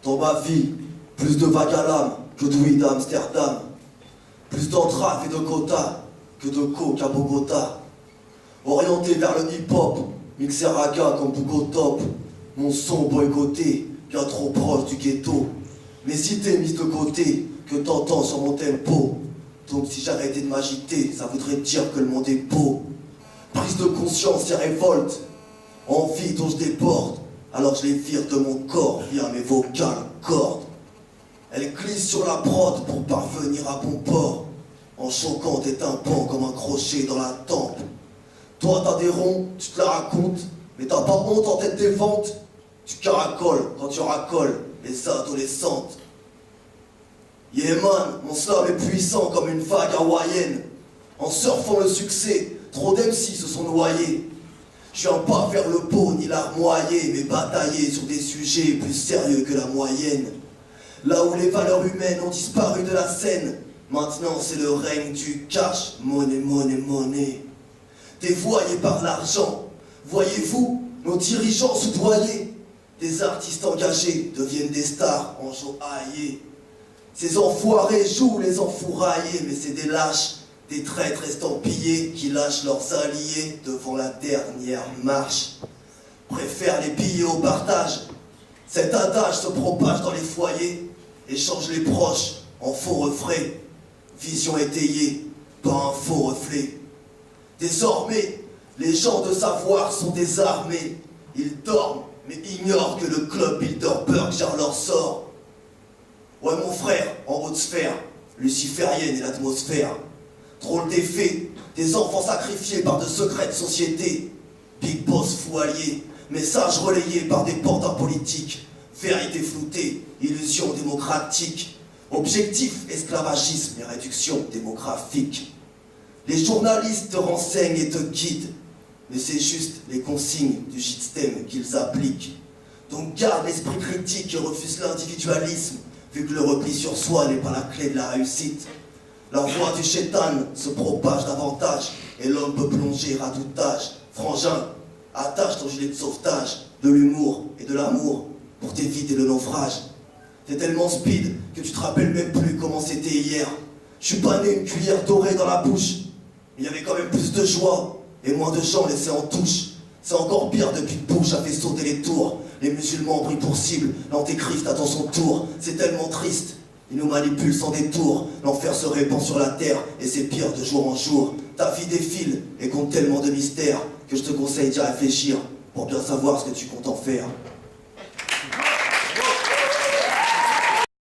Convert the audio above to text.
Dans ma vie, plus de vagues à l'âme que de weed à Amsterdam. Plus d'entraves et de quotas que de coke à Bogota. Orienté vers le hip-hop, mixé raga comme Bugotop. Mon son boycotté, bien trop proche du ghetto. Mes idées mises de côté, que t'entends sur mon tempo. Donc si j'arrêtais de m'agiter, ça voudrait dire que le monde est beau. Prise de conscience et révolte, envie dont je déborde. Alors je les vire de mon corps via mes vocales cordes. Elles glissent sur la prod pour parvenir à bon port, en choquant des tympans comme un crochet dans la tempe. Toi t'as des ronds, tu te la racontes, mais t'as pas honte en tête des ventes. Tu caracoles quand tu racoles les adolescentes. Yeah man, mon slam est puissant comme une vague hawaïenne. En surfant le succès, trop d'MC se sont noyés. Je viens pas faire le beau ni l'armoyer, mais batailler sur des sujets plus sérieux que la moyenne. Là où les valeurs humaines ont disparu de la scène, maintenant c'est le règne du cash, monnaie, monnaie, monnaie. Dévoyés par l'argent, voyez-vous nos dirigeants soudoyés. Des artistes engagés deviennent des stars enjoaillés. Ces enfoirés jouent les enfouraillés, mais c'est des lâches, des traîtres estampillés qui lâchent leurs alliés devant la dernière marche. Préfèrent les billets au partage. Cet adage se propage dans les foyers et change les proches en faux refrains. Vision étayée par un faux reflet. Désormais, les gens de savoir sont désarmés. Ils dorment, mais ignorent que le club Bilderberg gère leur sort. Ouais mon frère, en haute sphère, luciférienne et l'atmosphère. Drôle d'effet, des enfants sacrifiés par de secrètes sociétés. Big boss fou allié, messages relayés par des pantins politiques. Vérité floutée, illusion démocratique. Objectif, esclavagisme et réduction démographique. Les journalistes te renseignent et te guident, mais c'est juste les consignes du système qu'ils appliquent. Donc garde l'esprit critique et refuse l'individualisme, vu que le repli sur soi n'est pas la clé de la réussite. La voix du chétan se propage davantage, et l'homme peut plonger à tout âge. Frangin, attache ton gilet de sauvetage, de l'humour et de l'amour, pour t'éviter le naufrage. T'es tellement speed que tu te rappelles même plus comment c'était hier. Je suis pas né une cuillère dorée dans la bouche, mais il y avait quand même plus de joie, et moins de gens laissés en touche. C'est encore pire depuis que Bush a fait sauter les tours. Les musulmans ont pris pour cible, l'antéchrist attend son tour. C'est tellement triste, il nous manipule sans détour. L'enfer se répand sur la terre, et c'est pire de jour en jour. Ta vie défile, et compte tellement de mystères, que je te conseille d'y réfléchir, pour bien savoir ce que tu comptes en faire.